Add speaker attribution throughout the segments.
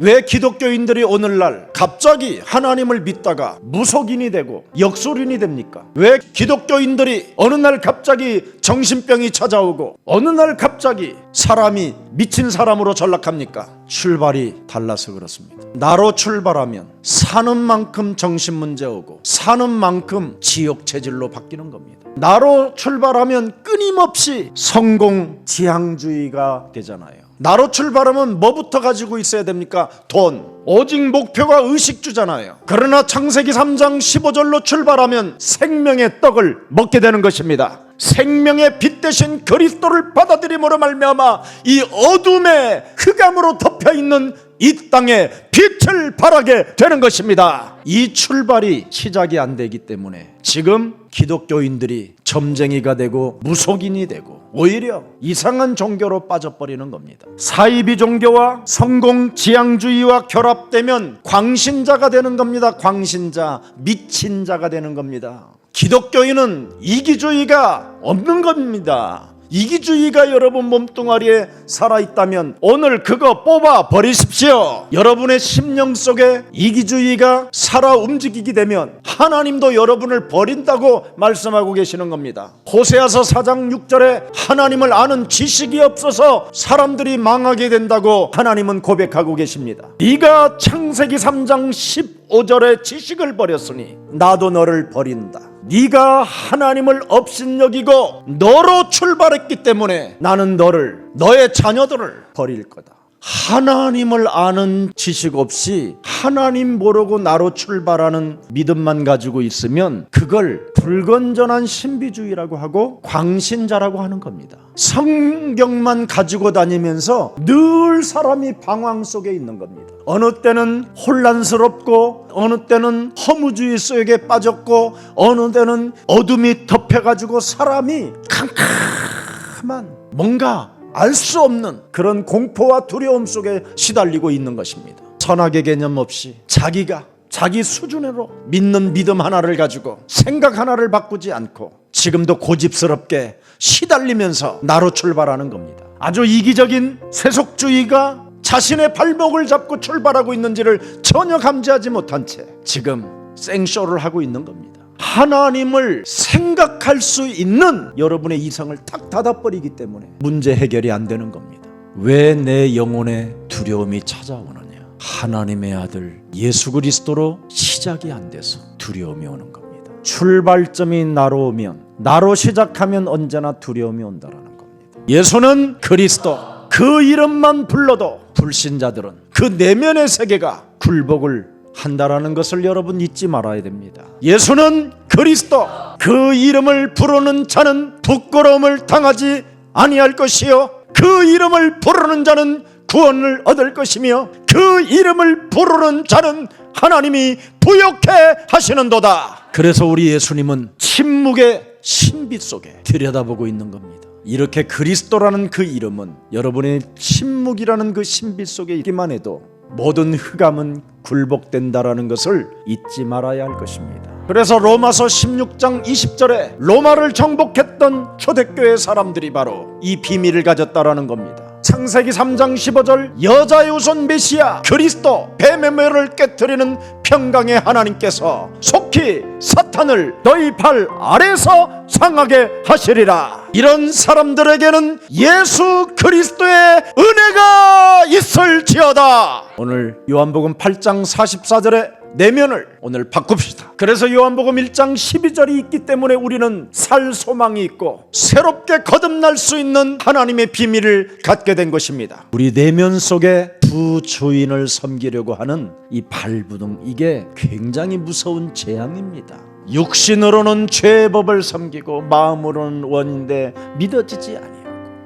Speaker 1: 왜 기독교인들이 오늘날 갑자기 하나님을 믿다가 무속인이 되고 역술인이 됩니까? 왜 기독교인들이 어느 날 갑자기 정신병이 찾아오고 어느 날 갑자기 사람이 미친 사람으로 전락합니까? 출발이 달라서 그렇습니다. 나로 출발하면 사는 만큼 정신 문제 오고 사는 만큼 지옥 체질로 바뀌는 겁니다. 나로 출발하면 끊임없이 성공 지향주의가 되잖아요. 나로 출발하면 뭐부터 가지고 있어야 됩니까? 돈. 오직 목표가 의식주잖아요. 그러나 창세기 3장 15절로 출발하면 생명의 떡을 먹게 되는 것입니다. 생명의 빛 대신 그리스도를 받아들임으로 말미암아 이 어둠의 흑암으로 덮여있는 이 땅에 빛을 발하게 되는 것입니다. 이 출발이 시작이 안 되기 때문에 지금 기독교인들이 점쟁이가 되고 무속인이 되고 오히려 이상한 종교로 빠져버리는 겁니다. 사이비 종교와 성공 지향주의와 결합되면 광신자가 되는 겁니다. 광신자, 미친 자가 되는 겁니다. 기독교인은 이기주의가 없는 겁니다. 이기주의가 여러분 몸뚱아리에 살아있다면 오늘 그거 뽑아 버리십시오. 여러분의 심령 속에 이기주의가 살아 움직이게 되면 하나님도 여러분을 버린다고 말씀하고 계시는 겁니다. 호세아서 4장 6절에 하나님을 아는 지식이 없어서 사람들이 망하게 된다고 하나님은 고백하고 계십니다. 네가 창세기 3장 15절에 지식을 버렸으니 나도 너를 버린다. 네가 하나님을 업신여기고 너로 출발했기 때문에 나는 너의 자녀들을 버릴 거다. 하나님을 아는 지식 없이 하나님 모르고 나로 출발하는 믿음만 가지고 있으면 그걸 불건전한 신비주의라고 하고 광신자라고 하는 겁니다. 성경만 가지고 다니면서 늘 사람이 방황 속에 있는 겁니다. 어느 때는 혼란스럽고 어느 때는 허무주의 속에 빠졌고 어느 때는 어둠이 덮여가지고 사람이 캄캄한 뭔가 알 수 없는 그런 공포와 두려움 속에 시달리고 있는 것입니다. 선악의 개념 없이 자기 수준으로 믿는 믿음 하나를 가지고 생각 하나를 바꾸지 않고 지금도 고집스럽게 시달리면서 나로 출발하는 겁니다. 아주 이기적인 세속주의가 자신의 발목을 잡고 출발하고 있는지를 전혀 감지하지 못한 채 지금 생쇼를 하고 있는 겁니다. 하나님을 생각할 수 있는 여러분의 이성을 탁 닫아버리기 때문에 문제 해결이 안 되는 겁니다. 왜 내 영혼에 두려움이 찾아오느냐? 하나님의 아들 예수 그리스도로 시작이 안 돼서 두려움이 오는 겁니다. 출발점이 나로 오면 나로 시작하면 언제나 두려움이 온다라는 겁니다. 예수는 그리스도, 그 이름만 불러도 불신자들은 그 내면의 세계가 굴복을 한다라는 것을 여러분 잊지 말아야 됩니다. 예수는 그리스도, 그 이름을 부르는 자는 부끄러움을 당하지 아니할 것이요 그 이름을 부르는 자는 구원을 얻을 것이며 그 이름을 부르는 자는 하나님이 부욕해 하시는도다. 그래서 우리 예수님은 침묵의 신비 속에 들여다보고 있는 겁니다. 이렇게 그리스도라는 그 이름은 여러분의 침묵이라는 그 신비 속에 있기만 해도 모든 흑암은 굴복된다라는 것을 잊지 말아야 할 것입니다. 그래서 로마서 16장 20절에 로마를 정복했던 초대교회 사람들이 바로 이 비밀을 가졌다라는 겁니다. 창세기 3장 15절 여자의 우선 메시아 그리스도 뱀의 멸을 깨뜨리는 평강의 하나님께서 속히 사탄을 너희 발 아래서 상하게 하시리라. 이런 사람들에게는 예수 그리스도의 은혜가 있을지어다. 오늘 요한복음 8장 44절에 내면을 오늘 바꿉시다. 그래서 요한복음 1장 12절이 있기 때문에 우리는 살 소망이 있고 새롭게 거듭날 수 있는 하나님의 비밀을 갖게 된 것입니다. 우리 내면 속에 부주인을 섬기려고 하는 이 발부둥, 이게 굉장히 무서운 재앙입니다. 육신으로는 죄의 법을 섬기고 마음으로는 원인데 믿어지지 아니하고.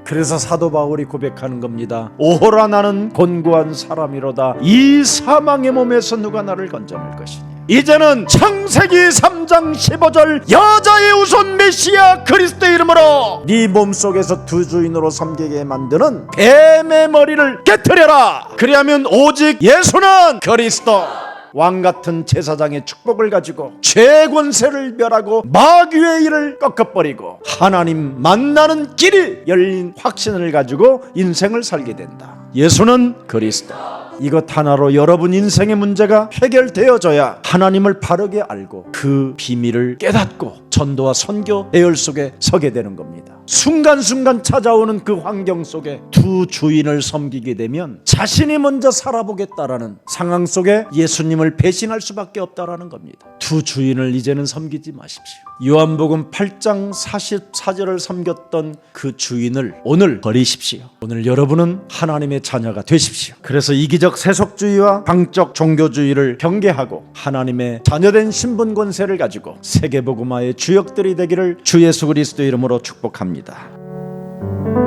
Speaker 1: 그래서 사도 바울이 고백하는 겁니다. 오호라 나는 곤고한 사람이로다. 이 사망의 몸에서 누가 나를 건져낼 것이냐. 이제는 창세기 3장 15절 여자의 우선 메시아 그리스도의 이름으로 네 몸속에서 두 주인으로 섬기게 만드는 뱀의 머리를 깨트려라. 그리하면 오직 예수는 그리스도 왕같은 제사장의 축복을 가지고 죄의 권세를 멸하고 마귀의 일을 꺾어버리고 하나님 만나는 길이 열린 확신을 가지고 인생을 살게 된다. 예수는 그리스도, 이것 하나로 여러분 인생의 문제가 해결되어져야 하나님을 바르게 알고 그 비밀을 깨닫고 전도와 선교 대열 속에 서게 되는 겁니다. 순간순간 찾아오는 그 환경 속에 두 주인을 섬기게 되면 자신이 먼저 살아보겠다라는 상황 속에 예수님을 배신할 수밖에 없다라는 겁니다. 두 주인을 이제는 섬기지 마십시오. 요한복음 8장 44절을 섬겼던 그 주인을 오늘 버리십시오. 오늘 여러분은 하나님의 자녀가 되십시오. 그래서 이기적 세속주의와 방적 종교주의를 경계하고 하나님의 자녀된 신분 권세를 가지고 세계복음화의 주역들이 되기를 주 예수 그리스도 이름으로 축복합니다.